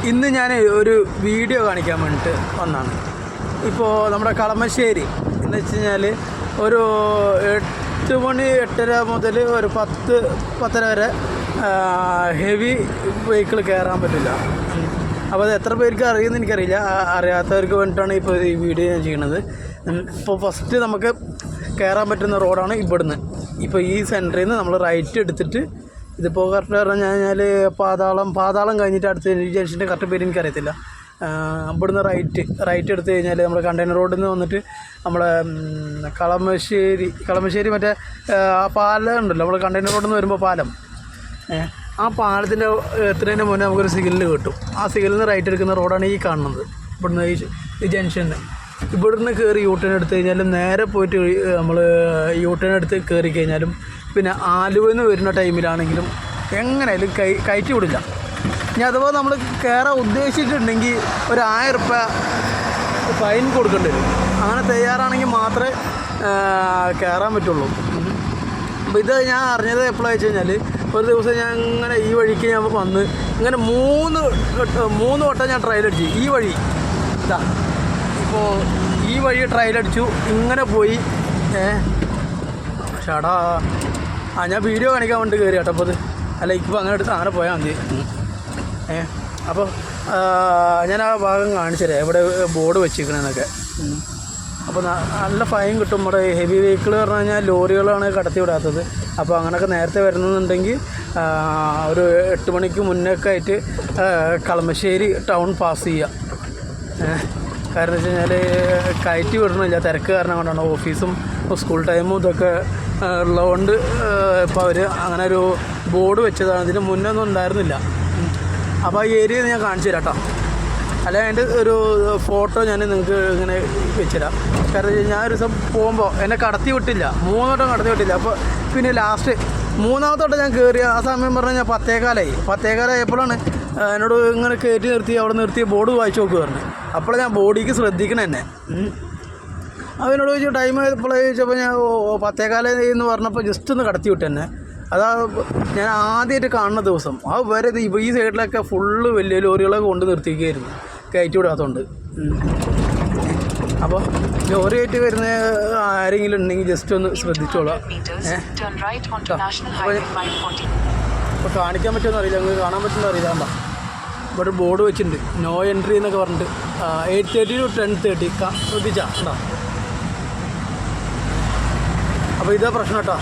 ഇന്ന് ഞാൻ ഒരു വീഡിയോ കാണിക്കാൻ വേണ്ടിയിട്ട് വന്നതാണ്. ഇപ്പോൾ നമ്മുടെ കളമശ്ശേരി എന്ന് വെച്ച് കഴിഞ്ഞാൽ ഒരു 8 മണി 8:30 മുതൽ ഒരു 10 വരെ ഹെവി വെഹിക്കിൾ കയറാൻ പറ്റില്ല. അപ്പോൾ അത് എത്ര പേർക്ക് അറിയുമെന്ന് എനിക്കറിയില്ല. അറിയാത്തവർക്ക് വേണ്ടിയിട്ടാണ് ഇപ്പോൾ ഈ വീഡിയോ ഞാൻ ചെയ്യണത്. ഇപ്പോൾ ഫസ്റ്റ് നമുക്ക് കയറാൻ പറ്റുന്ന റോഡാണ് ഇവിടുന്ന്. ഇപ്പോൾ ഈ സെൻറ്ററിൽ നിന്ന് നമ്മൾ റൈറ്റ് എടുത്തിട്ട്, ഇതിപ്പോൾ കറക്റ്റ് പറഞ്ഞു കഴിഞ്ഞാൽ പാതാളം കഴിഞ്ഞിട്ട് അടുത്ത ജംഗ്ഷൻ്റെ കറക്റ്റ് പേര് എനിക്കറിയത്തില്ല. ഇവിടുന്ന് റൈറ്റ് എടുത്തു കഴിഞ്ഞാൽ നമ്മൾ കണ്ടെയ്നർ റോഡിൽ നിന്ന് വന്നിട്ട് നമ്മളെ കളമശ്ശേരി മറ്റേ ആ പാലം ഉണ്ടല്ലോ, നമ്മൾ കണ്ടെയ്നർ റോഡിൽ നിന്ന് വരുമ്പോൾ പാലം, ആ പാലത്തിൻ്റെ എത്തുന്നതിന് മുന്നേ നമുക്കൊരു സിഗ്നൽ കിട്ടും. ആ സിഗ്നലിന് റൈറ്റ് എടുക്കുന്ന റോഡാണ് ഈ കാണുന്നത്. ഇവിടുന്ന് ഈ ജംഗ്ഷനിൽ ഇവിടുന്ന് കയറി യൂട്ടേൺ എടുത്തു കഴിഞ്ഞാലും നേരെ പോയിട്ട് നമ്മൾ യൂട്ടേൺ എടുത്ത് കയറി കഴിഞ്ഞാലും പിന്നെ ആലുവയിൽ നിന്ന് വരുന്ന ടൈമിലാണെങ്കിലും എങ്ങനെയായാലും കയറ്റി വിടില്ല. ഇനി അഥവാ നമ്മൾ കയറാൻ ഉദ്ദേശിച്ചിട്ടുണ്ടെങ്കിൽ ഒരു 1000 രൂപ ഫൈൻ കൊടുക്കേണ്ടി വരും. അങ്ങനെ തയ്യാറാണെങ്കിൽ മാത്രമേ കയറാൻ പറ്റുള്ളൂ. അപ്പോൾ ഇത് ഞാൻ അറിഞ്ഞത് എപ്പോഴാണെന്ന് വെച്ച് കഴിഞ്ഞാൽ, ഒരു ദിവസം ഞാൻ ഇങ്ങനെ ഈ വഴിക്ക് ഞാൻ വന്ന് ഇങ്ങനെ 3 വട്ടം ഞാൻ ട്രയൽ അടിച്ചു. ഈ വഴി ഇതാ, ഇപ്പോൾ ഈ വഴി ട്രയൽ അടിച്ചു, ഇങ്ങനെ പോയി. ഷടാ ഞാൻ വീഡിയോ കാണിക്കാൻ വേണ്ടി കയറി കേട്ടോ. അപ്പോൾ അത് അല്ല, ഇപ്പോൾ അങ്ങനെ എടുത്ത് അങ്ങനെ പോയാൽ മതി. അപ്പോൾ ഞാൻ ആ ഭാഗം കാണിച്ചു തരാം, എവിടെ ബോർഡ് വെച്ചിരിക്കണമെന്നൊക്കെ. അപ്പോൾ നല്ല ഫൈൻ കിട്ടും. നമ്മുടെ ഹെവി വെഹിക്കിൾ പറഞ്ഞു കഴിഞ്ഞാൽ ലോറികളാണ് കടത്തി വിടാത്തത്. അപ്പോൾ അങ്ങനെയൊക്കെ നേരത്തെ വരുന്നുണ്ടെങ്കിൽ ഒരു 8 മണിക്ക് മുന്നൊക്കെ ആയിട്ട് കളമശ്ശേരി ടൗൺ പാസ് ചെയ്യുക. കാരണം വെച്ച് കഴിഞ്ഞാൽ കയറ്റി വിടണില്ല, തിരക്ക് കാരണം കൊണ്ടാണ്. ഓഫീസും സ്കൂൾ ടൈമും ഇതൊക്കെ ഉള്ളതുകൊണ്ട് ഇപ്പോൾ അവർ അങ്ങനെ ഒരു ബോർഡ് വെച്ചതാണ്. ഇതിന് മുന്നേ ഒന്നും ഉണ്ടായിരുന്നില്ല. അപ്പോൾ ആ ഏരിയ ഞാൻ കാണിച്ചു തരാം കേട്ടോ. അല്ല, അതിൻ്റെ ഒരു ഫോട്ടോ ഞാൻ നിങ്ങൾക്ക് ഇങ്ങനെ വെച്ചുതരാം. കാരണം ഞാൻ ഒരു ദിവസം പോകുമ്പോൾ എന്നെ കടത്തി വിട്ടില്ല, 3 വട്ടം കടത്തി വിട്ടില്ല. അപ്പോൾ പിന്നെ ലാസ്റ്റ് 3ാമത്തെ വട്ടം ഞാൻ കയറി. ആ സമയം പറഞ്ഞു ഞാൻ 10:15 ആയപ്പോഴാണ് എന്നോട് ഇങ്ങനെ കയറ്റി നിർത്തി, അവിടെ നിർത്തി ബോർഡ് വായിച്ച് നോക്കുക പറഞ്ഞു. അപ്പോഴാണ് ഞാൻ ബോഡിക്ക് ശ്രദ്ധിക്കണം എന്നെ. അവനോട് ചോദിച്ചു ടൈം എപ്പോഴാണ് ചോദിച്ചപ്പോൾ ഞാൻ 10:15 എന്ന് പറഞ്ഞപ്പോൾ ജസ്റ്റ് ഒന്ന് കടത്തി വിട്ടു എന്നെ. അതാ ഞാൻ ആദ്യമായിട്ട് കാണുന്ന ദിവസം. ആ വരെ ഈ സൈഡിലൊക്കെ ഫുള്ള് വലിയ ലോറികളൊക്കെ കൊണ്ട് നിർത്തിക്കുകയായിരുന്നു, കയറ്റി വിടാത്തതുകൊണ്ട്. അപ്പോൾ ലോറിയായിട്ട് വരുന്ന ആരെങ്കിലും ഉണ്ടെങ്കിൽ ജസ്റ്റ് ഒന്ന് ശ്രദ്ധിച്ചോളാം. അപ്പോൾ കാണിക്കാൻ പറ്റുമെന്ന് അറിയില്ല, നിങ്ങൾക്ക് കാണാൻ പറ്റുമെന്ന് അറിയില്ല. കണ്ടോ, ഇവിടെ ബോർഡ് വെച്ചിട്ടുണ്ട്, നോ എൻട്രി എന്നൊക്കെ പറഞ്ഞിട്ട്. 8:30 to 10:30 ശ്രദ്ധിച്ചാൽ ഉണ്ടോ. അപ്പോൾ ഇതാ പ്രശ്നം കേട്ടോ.